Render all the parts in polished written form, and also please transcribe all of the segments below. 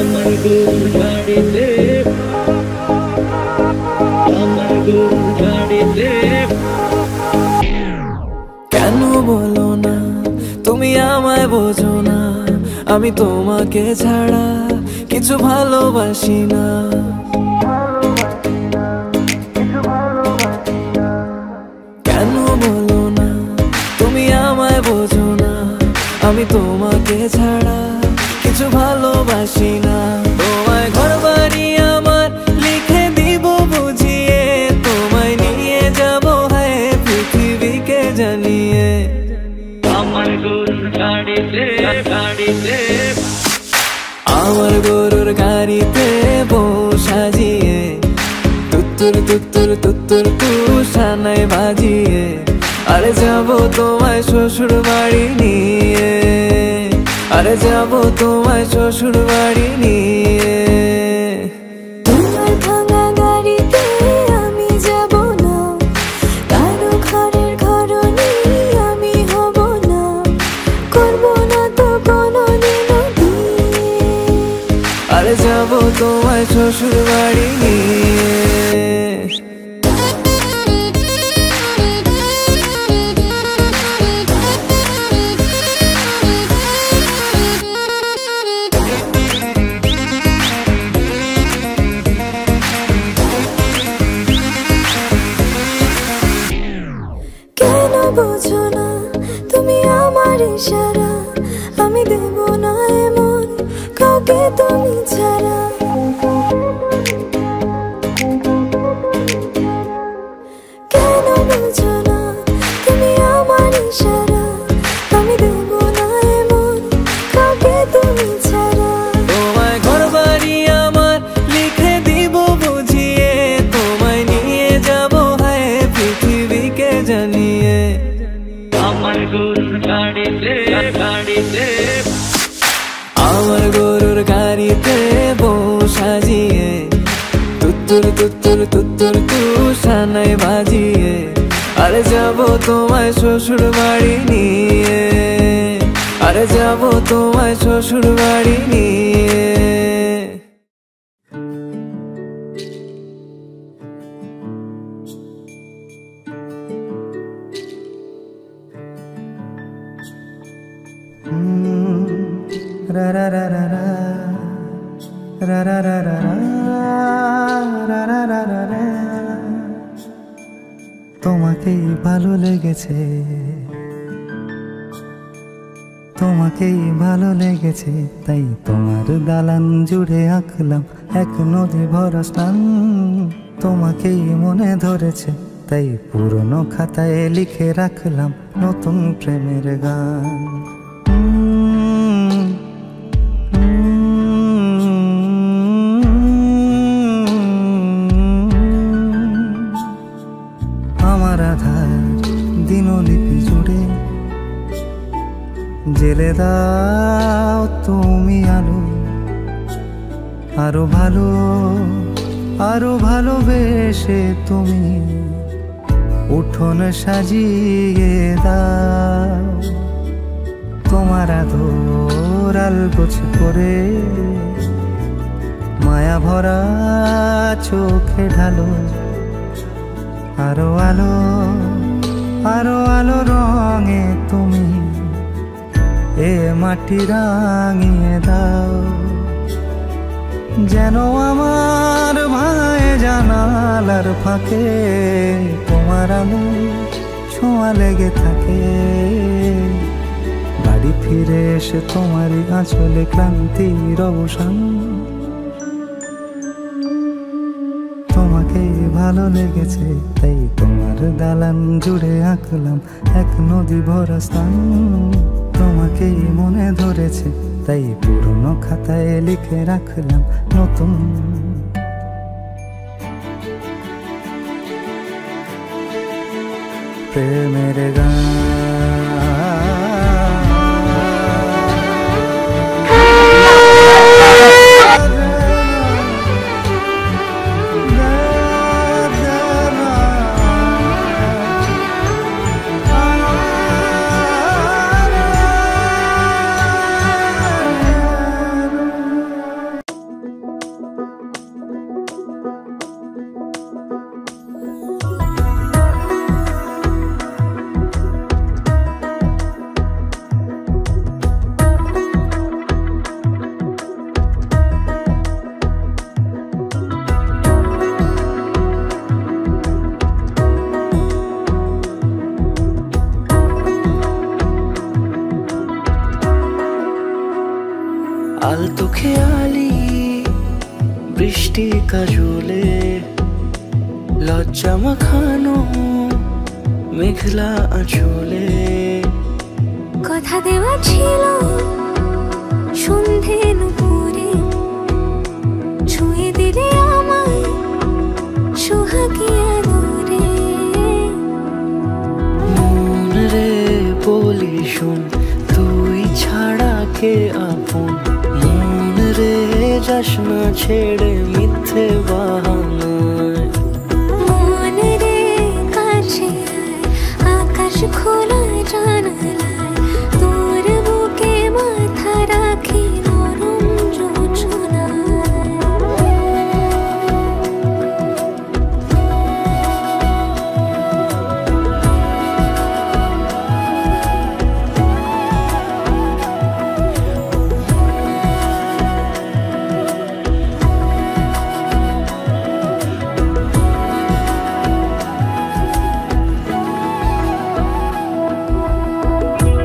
আমার গরুর গাড়িতে আমার গরুর গাড়িতে কেন বলো না তুমি আমায় বোঝো না আমি তোমাকে ছাড়া কিছু ভালোবাসি না কেন বলো না তুমি আমায় বোঝো না আমি তোমাকে ছাড়া কিছু ভালোবাসি না তোমায় ঘর বাড়ি আমার লিখে দিব বুঝিয়ে তোমায় নিয়ে যাব হ্যাঁ পৃথিবীকে জানিয়ে আমার গরুর গাড়িতে গাড়িতে আমার গরুর গাড়িতে বউ সাজিয়ে তুত্তুর তুত্তুর তুত্তুর তুষানায় বাজিয়ে আরে যাবো তোমায় শ্বশুর বাড়ি নিয়ে আরে যাবো তোমায় শ্বশুর বাড়ি নিয়ে তোমার ভাঙা গাড়িতে আমি যাব না কারো ঘরের ঘরনি আমি হব না করব না তো কোনোদিনও বিয়ে আরে যাবো তোমায় শ্বশুর বাড়ি নিয়ে কেন বোঝো না তুমি আমার ইশারা আমি দেব না এমন কাউকে তুমি ছাড়া কেন বোঝো না তুমি আমার ইশারা আমি দেব না এমন কাউকে তুমি ছাড়া তোমায় ঘর বাড়ি আমার লিখে দিব বুঝিয়ে তোমায় নিয়ে যাব হ্যাঁ পৃথিবীকে জানিয়ে আমার গরুর গাড়িতে গাড়িতে আমার গরুর গাড়িতে বউ সাজিয়ে তুত্তুর তুত্তুর তুত্তুর তুষানায় বাজিয়ে আরে যাবো তোমায় শ্বশুর বাড়ি নিয়ে আরে যাবো তোমায় শ্বশুর বাড়ি নিয়ে ra ra ra ra ra ra ra ra ra ra ra ra ra ra তোমাকেই ভালো লেগেছে তোমাকেই ভালো লেগেছে তাই তোমার দালান জুড়ে আঁকলাম এক নদী ভরা স্থান তোমাকেই মনে ধরেছে তাই পুরনো খাতায় লিখে রাখলাম নতুন প্রেমের গান আমার আধার দিনলিপি জুড়ে জেলে দাও তুমি আলো আরো ভালোবেসে তুমি উঠোন সাজিয়ে দাও তোমার আদর আলগোছ করে মায়া ভরা চোখে ঢালো আরো আলো রঙে তুমি এ মাটি রাঙিয়ে দাও যেন আমার ভাই জানালার ফাঁকে তোমার আলো ছোঁয়া লেগে থাকে বাড়ি ফিরে এসে তোমারই আঁচলে ক্লান্তির অবসান তোমাকেই ভালো লেগেছে তাই তোমার দালান জুড়ে আঁকলাম এক নদী ভরা স্থান তোমাকেই মনে ধরেছে তাই পুরনো খাতায় লিখে রাখলাম নতুন প্রেমের গান আলতো খেয়ালি বৃষ্টি কাজলে লজ্জা মাখানো মেঘলা আঁচলে কথা দেওয়া ছিল সন্ধে নুপুরে ছুঁয়ে দিলে আমায় সোহাগী আদরে মন রে বলি শোন তুই ছাড়া কে আপন মন রে যাস না ছেড়ে মিথ্যে বাহানায় মন রে কাছে আয় আকাশ খোলা জানালায় তোর বুকে মাথা রাখি নরম যোজনায়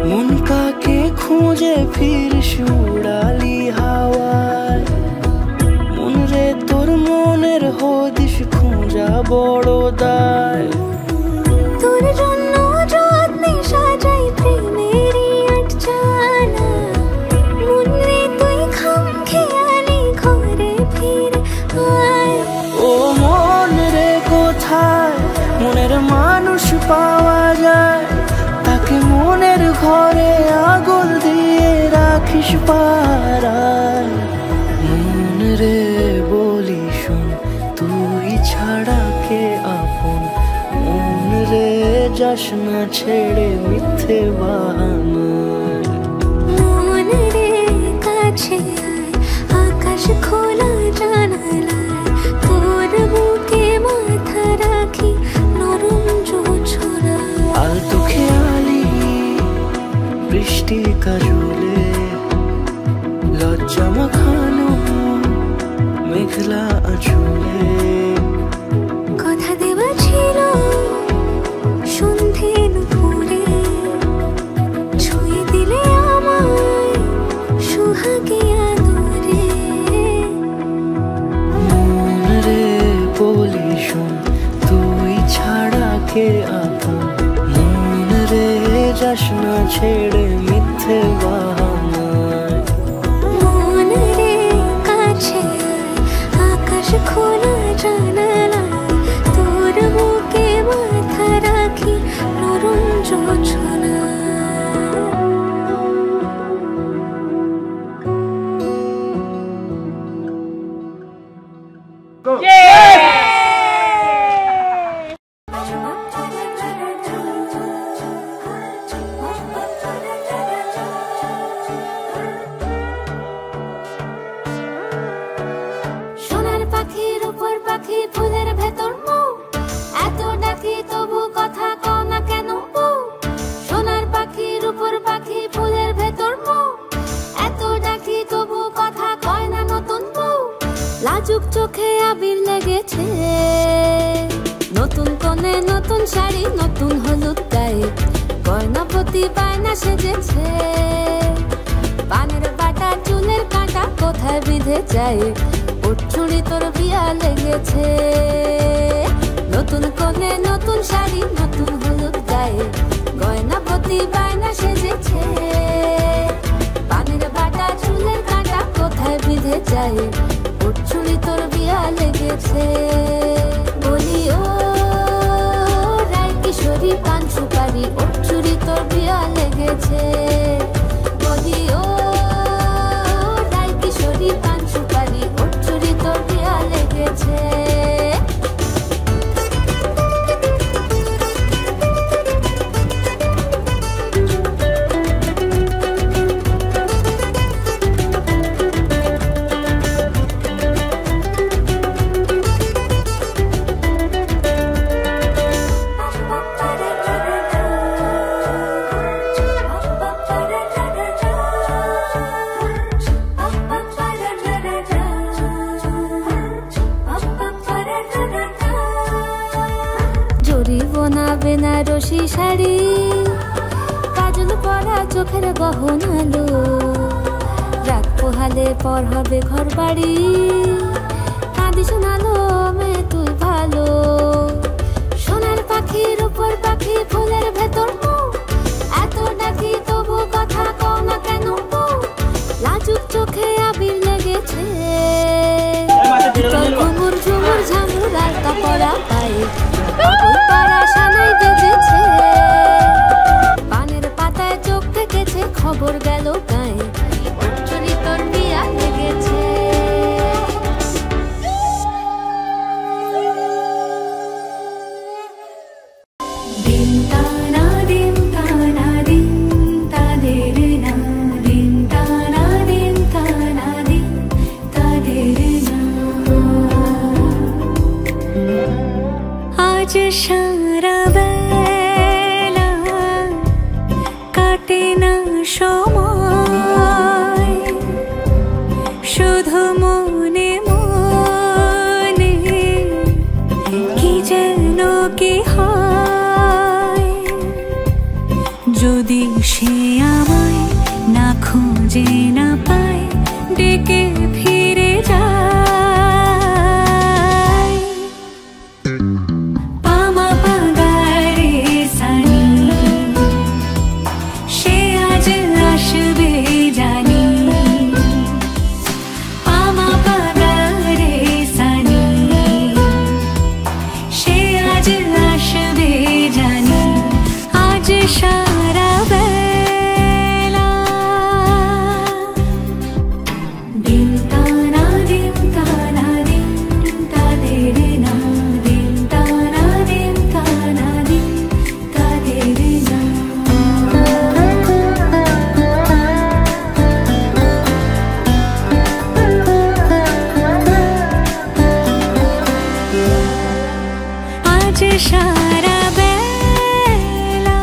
মন কাকে খুঁজে ফিরিস উড়ালি হাওয়ায় মন রে তোর মনের হদিস খোঁজা বড় দায় তোর জন্য যত্নে সাজাই প্রেমেরই আটচালা মন রে তুই খাম খেয়ালি ঘরে ফিরে আয় ও মন রে কোথায় মনের মানুষ পাওয়া যায় তাকে মনের ঘরে আগুন দিয়ে রাখিস পাড়ায় মন রে বলি শোন তুই ছাড়া কে আপন মন রে যাস না ছেড়ে মিথ্যে বাহানায় মন রে কাছে আয় আকাশ খোলা জানালায় তোর বুকে মাথা রাখি নরম যোজনায় আলতো খেয়ালি বৃষ্টি কাজলে লজ্জা মাখানো মেঘলা আঁচলে কথা দেওয়া ছিল সন্ধে নুপুরে ছুঁয়ে দিলে আমায় সোহাগী আদরে মন রে বলি শোন তুই ছাড়া কে আপন মন রে যাস না ছেড়ে মিথ্যে বাহানায় মন রে কাছে আয় আকাশ খোলা জানালায় তোর বুকে মাথা রাখি নরম যোজনায় সোনার পাখির উপর পাখি ফুলের ভেতর মৌ এত ডাকি তবু কথা কও না কেন বউ সোনার পাখির উপর পাখি ফুলের ভেতর মৌ এত ডাকি তবু কথা কয় না নতুন বউ লাজুক চোখে আবির লেগেছে নতুন কোণে নতুন শাড়ি নতুন হলুদ গায়ে গয়না প্রতি বায়না সেজেছে পানের বাটা চুলের কাঁটা কোথায় বিঁধে যায় ওর চুড়ি তোর বিয়া লেগেছে নতুন কোণে নতুন শাড়ি নতুন হলুদ গায়ে গয়না প্রতি বায়না সেজেছে পানের বাটা চুলের কাঁটা কোথায় বিঁধে যায় ওর চুড়ি তোর বিয়া লেগেছে বলি ও রায় কিশোরী পান সুপারি ওর চুড়ি তোর বিয়া লেগেছে বলি ও রায় কিশোরী পান সুপারি ওর চুড়ি তোর বিয়া লেগেছে বেনারসি শাড়ি কাজল পরা চোখের গহনালো রাত পোহালে পর হবে ঘর বাড়ি, কাঁদি শোনালো মেয়ে তুই ভালো। সোনার পাখি রূপোর পাখি ফুলের ভেতর মুখ, এত ডাকি তবু কথা কও না কেন? লাজুক চোখে আবির লেগেছে, ঘুমুর ঝুমুর ঝামুর রাস্তা পড়া পায়ে পাড়া সানাই বেজেছে। পানের পাতায় চোখ থেকেছে, খবর গেল গায়ে চুরি তোর বিয়া লেগেছে। দিন টানা দিন টানা দিন তাদের না, দিন টানা দিন টানা দিন তাদের না। আজ সারা বেলা কাটে না সময়, শুধু মনে মনে কি যেন কি হয়। যদি সে আমায় না খুঁজে না পায়, ডেকে ফিরে যায়। পামা পাগারে সানি, সে আজ আসবে জানি। পামা পাগারে সানি, সে আজ আসবে জানি। আজ সারা বেলা দিন টানা দিন টানা দিন তাদের না, দিন টানা দিন টানা দিন তাদের না। আজ সারা বেলা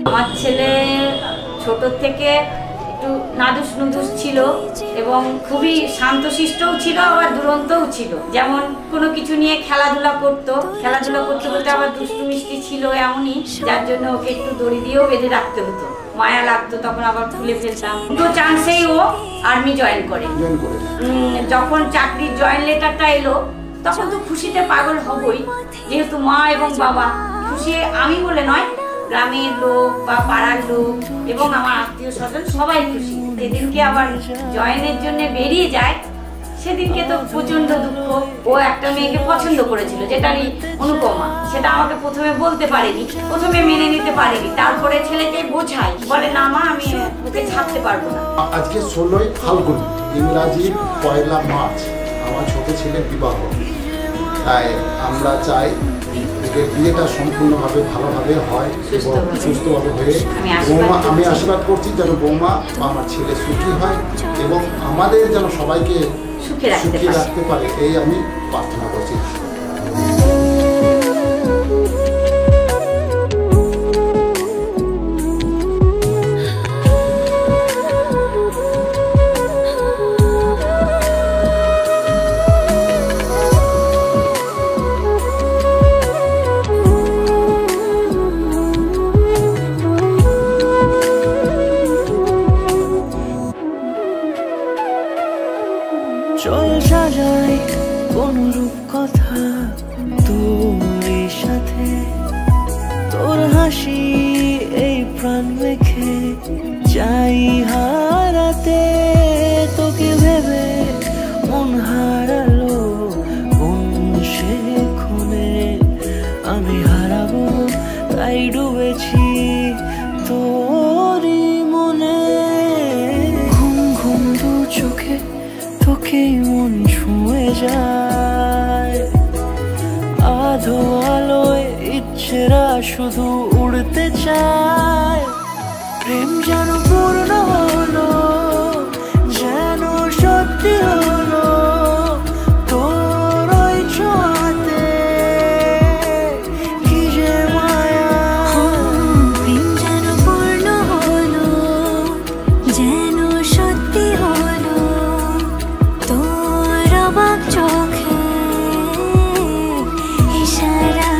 আমার ছেলে ছোট থেকে একটু নাদুস নুদুস ছিল এবং খুবই শান্তশিষ্টও ছিল, আবার দুরন্তও ছিল। যেমন কোনো কিছু নিয়ে খেলাধুলা করতে করতে আবার দুষ্টু মিষ্টি ছিল এমনই, যার জন্য ওকে একটু দড়ি দিয়েও বেঁধে রাখতে হতো। মায়া লাগতো, তখন আবার খুলে ফেলতাম। দুটো চান্সেই ও আর্মি জয়েন করে। যখন চাকরির জয়েন লেটারটা এলো তখন তো খুশিতে পাগল হবই, যেহেতু মা এবং বাবা খুশি। আমি বলে নয়, গ্রামের লোক বা পাড়ার লোক এবং আমার আত্মীয় স্বজন সবাই খুশি। যেদিনকে আবার জয়েনের জন্য বেরিয়ে যায় সেদিনকে তো প্রচন্ড দুঃখ। ও একটা মেয়েকে পছন্দ করেছিল, যেটারই অনুপমা, সেটা আমাকে প্রথমে বলতে পারেনি, প্রথমে মেনে নিতে পারেনি। তারপরে ছেলেকে বোঝাই, বলে না মা আমি ওকে ছাড়তে পারবো না। আজকে 16ই ফাল্গুন, ইংরাজির 1 মার্চ আমার ছোট ছেলের বিবাহ। তাই আমরা চাই যে বিয়েটা সম্পূর্ণভাবে ভালোভাবে হয় এবং সুস্থভাবে হয়ে বৌমা, আমি আশীর্বাদ করছি যেন বৌমা বা আমার ছেলে সুখী হয় এবং আমাদের যেন সবাইকে সুখী রাখতে পারে, এই আমি প্রার্থনা করছি। চল সাজাই কোন রূপকথা তোর সাথে, তোর হাসি এই প্রাণ মেখে চাই হারাতে। তোকে ভেবে মন হারালো কোন সে খুনে, আমি হারাবো তাই ডুবেছি তোরই মনে। ঘুম ঘুম দু চোখে তোকে মন ছুঁয়ে যায়, আধো আলোয় ইচ্ছেরা শুধু উড়তে চায়। প্রেম যেন পূর্ণ হলো, যেন সত্যি হলো তোর ওই ছোঁয়াতে, কি যে মায়া। প্রেম যেন পূর্ণ হলো, যেন সত্যি হলো তোর অবাক চোখে ইশারা।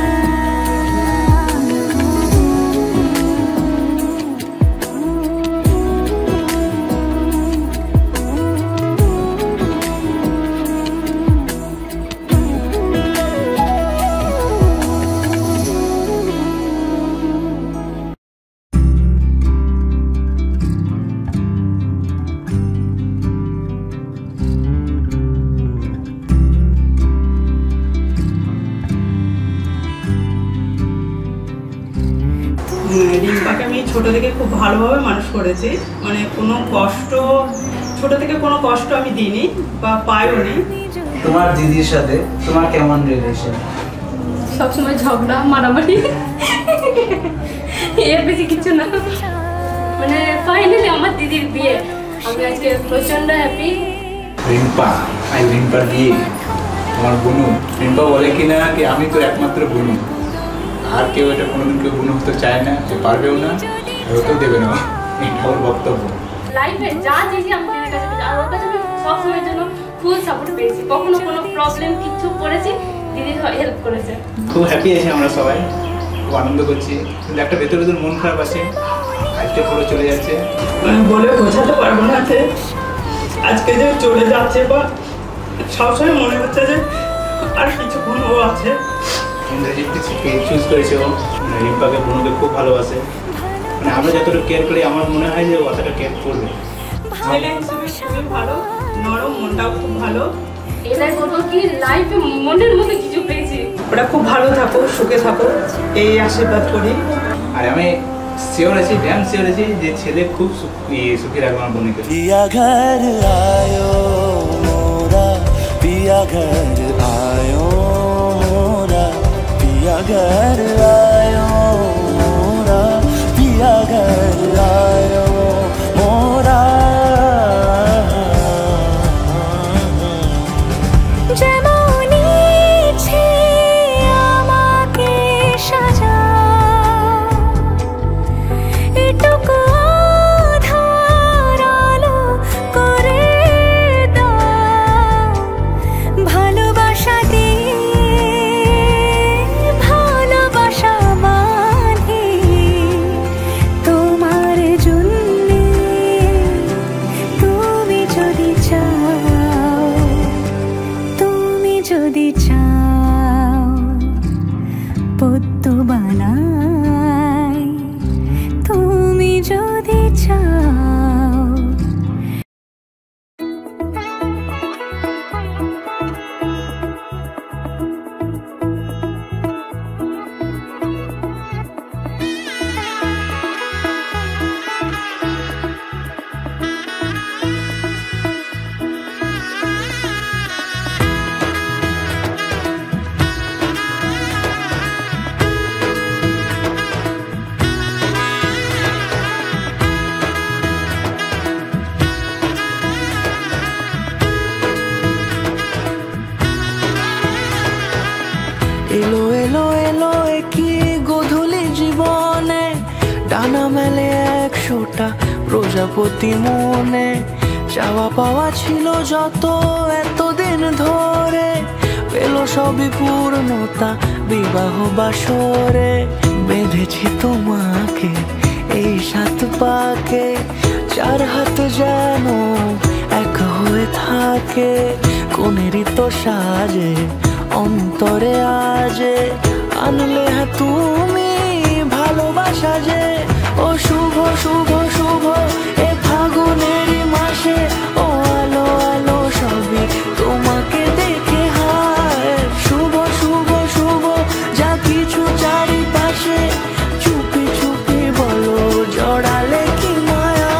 রিম্পাকে আমি ছোট থেকে খুব ভালোভাবে মানুষ করেছি, মানে কোনো কষ্ট, ছোট থেকে কোনো কষ্ট আমি দিইনি বা পাইও নি। তোমার দিদির সাথে তোমার কেমন রিলেশন? সবসময় ঝগড়া মারামারি, এর বেশি কিছু না। মানে ফাইনালি আমার দিদির বিয়ে, আমি আজকে প্রচন্ড হ্যাপি। রিম্পা, রিম্পার বিয়ে আমার বোনু। রিম্পা বলে কিনা কি আমি তো একমাত্র বোনু, আর কেউ এটা কোনোদিন কেউ বোনু হতে চায় না, যে পারবেও না, হতেও দেবে না, এটা ওর বক্তব্য। লাইফে যা চেয়েছি আমি দিদির কাছে পেয়েছি, আর ওর কাছে আমি সবসময়ের জন্য ফুল সাপোর্ট পেয়েছি। কখনো কোনো প্রবলেম কিছু করেছি দিদি হেল্প করেছে। খুব হ্যাপি আছি আমরা সবাই, খুব আনন্দ করছি, কিন্তু একটা ভেতর ভেতর মন খারাপ আছে, আজকে পুরো চলে যাচ্ছে। আমি বলে বোঝাতে পারবো না যে আজকে যে চলে যাচ্ছে, বা সবসময় মনে হচ্ছে যে আর কিছুক্ষণ ও আছে। ইন্দ্রজিৎকে চুজ করেছে ও, রিম্পাকে বোনকে খুব ভালোবাসে, মানে আমরা যতটা কেয়ার করি আমার মনে হয় যে ও অতটা কেয়ার করবে। ছেলে হিসেবে খুবই ভালো, নরম, মনটাও খুব ভালো। এটাই বলবো কি লাইফে মনের মধ্যে কিছু পেয়েছি। ওরা খুব ভালো থাকো, সুখে থাকো, এই আশীর্বাদ করি। আর আমি শিওর আছি, ড্যাম শিওর আছি যে ছেলে খুব সুখী রাখবে আমার বোনকে। पिया घर आयो मोरा, पिया घर आयो मोरा, पिया घर आयो मोरा, पिया घर आयो मोरा। যেমন ইচ্ছে আমাকে সাজা, এটুকু আধার আলো করে দাও, ভালোবাসা দিয়ে ভালোবাসা বাঁধি তোমার জন্যে, তুমি যদি চাও, তুমি যদি চাও পদ্ম বানাই, তুমি যদি চাও। এলো এলো এলো কি গোধূলি জীবনে, ডানা মেলে 100টা প্রজাপতি মনে, চাওয়া পাওয়া ছিল যত এতদিন ধরে, পেল সবই পূর্ণতা বিবাহ বাসরে। বেঁধেছি তোমাকে এই 7 পাকে, 4 হাত যেন এক হয়ে থাকে, কোনেরই তো সাজে অন্তরে আজে, আনলে হ্যাঁ তুমি ভালোবাসা যে। ও শুভ শুভ শুভ এ ফাগুনেরই মাসে, ও আলো আলো সবই তোমাকে দেখে হায়। শুভ শুভ শুভ যা কিছু চারিপাশে, চুপি চুপি বলো জড়ালে কি মায়া।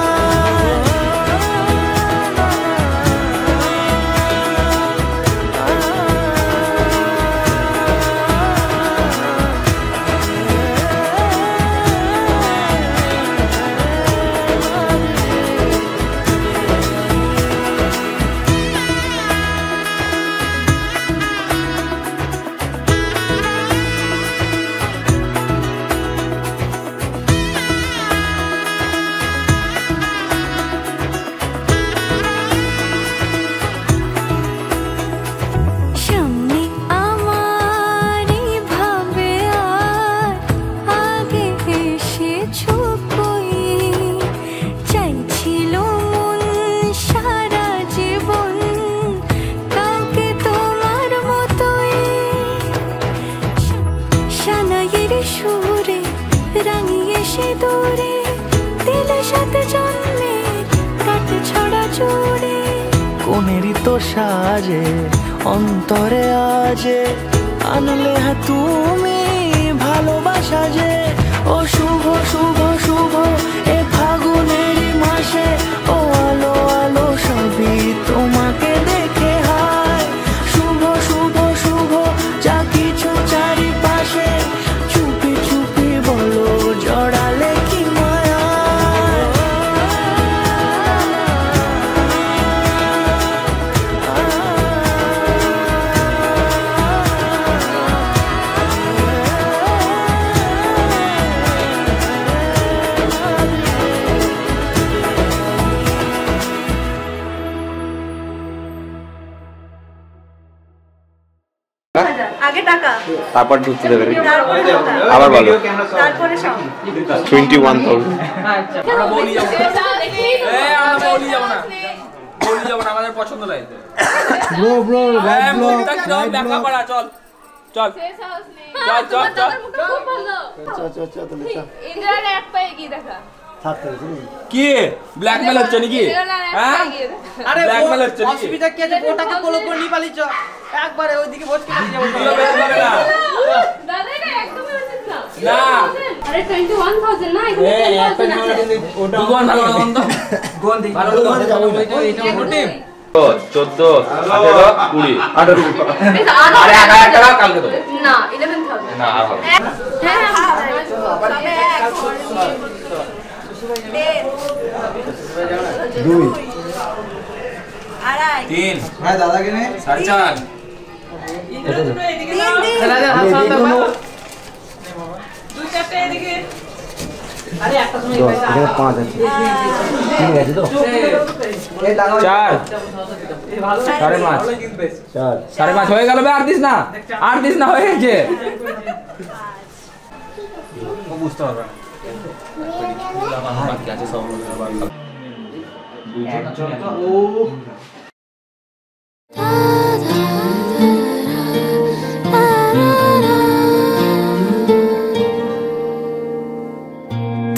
মনেরই তো সাজে অন্তরে আজে আনলে তুমি ভালোবাসা যে ও শুভ শুভ শুভ এ ফাগুনেরই মাসে ও আলো আলো সবই তোমাকে দেখে হায় শুভ শুভ শুভ যা কিছু চারিপাশে চুপি চুপি বলো জড়ালে কি মায়া আগে টাকা তারপর ঢুকতে দেবে তারপরে টাকা আবার বলো তারপরে সব 21,000 আচ্ছা আমরা বলি যাব আমরা বলি যাব না আমাদের পছন্দ নাই ব্রো ব্রো লাইভ ব্লগ দেখা করা চল চল চল চল চল খুব ভালো ইন্দ্রার এক পায়ে গিয়ে দেখা কি ব্ল্যাকমেল হচ্ছে নাকি হ্যাঁ আরে ব্ল্যাকমেল হচ্ছে নাকি অসুবিধা কি আছে ওটাকে ফলো করে নি পালিছ একবারে ওইদিকে বসকে নিয়ে যাব দাদা এটা একদমই উচিত না না আরে 21,000 না এটা 21,000 ওটা দুগন ভালো তো গোন দি ভালো এটা কোন টিম 14 18 20 18 আরে 1000 টাকা কালকে দেব না 11,000 না আর হবে দুই আড়াই 3 হ্যাঁ দাদা কেনে 4.5 ইন্দ্র দুটো এদিকে নাও রাজা হাসান দাও দুই চারটে এদিকে আরে একটা সময় পয়সা এখানে 5 আছে ঠিক আছে তো 4 এই ভালো 5.5 5.5 হয়ে গেল বে আর দিস না হয়ে গেছে বুঝতে পারবে বাকি আছে সব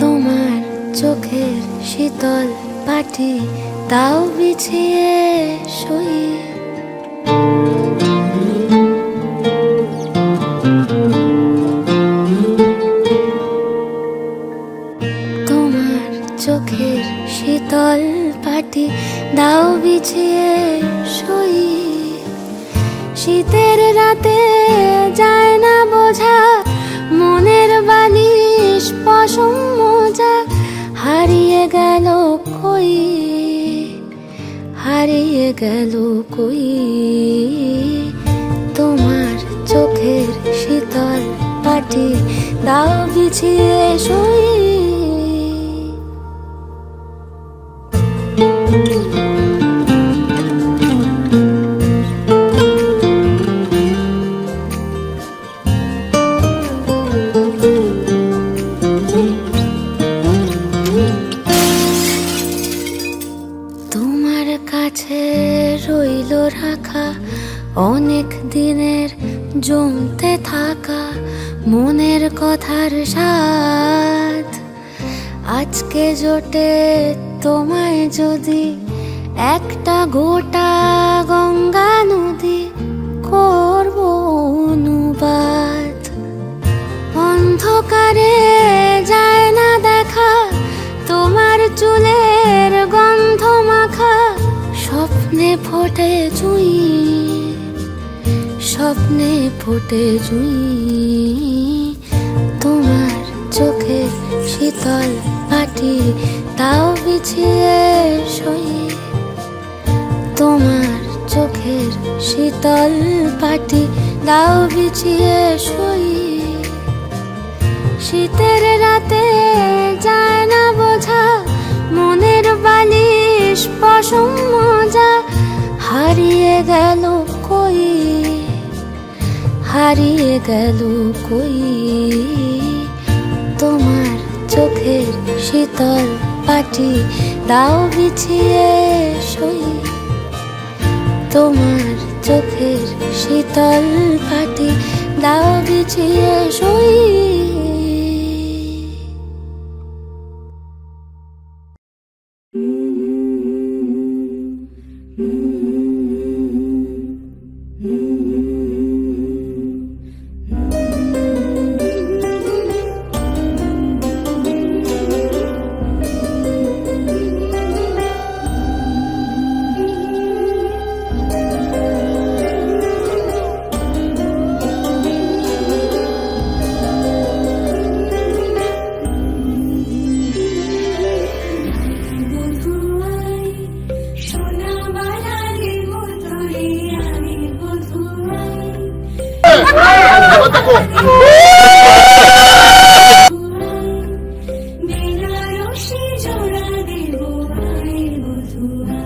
তোমার চোখের শীতল পাটি তাও বিছিয়ে শুই তোমার চোখের শীতল পাটি দাও বিছিয়ে শুই শীতের রাতে যায় না বোঝা মনের বালিশ পশম মোজা হারিয়ে গেল কই তোমার চোখের শীতল পাটি দাও বিছিয়ে শুই তোমার কাছে রইল রাখা অনেক দিনের জমতে থাকা মনের কথার স্বাদ আজকে জোটে তোমায় যদি একটা গোটা গঙ্গা নদী করব অনুবাদ অন্ধকারে যায় না দেখা তোমার চুলের গন্ধ মাখা স্বপ্নে ফোটে জুঁই তোমার চোখের শীতল পাটি তাও বিছিয়ে শুই তোমার চোখের শীতল পাটি দাও বিছিয়ে শুই শীতের রাতে যায় না বোঝা মনের বালিশ পশম মোজা হারিয়ে গেল কই তোমার চোখের শীতল পাটি দাও বিছিয়ে শুই তোমার চোখের শীতল পাটি দাও বিছিয়ে শুই Mm-hmm. বেনারসি জোড়া দেব আয় বধুয়া,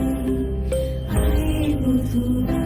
আয় বধুয়া।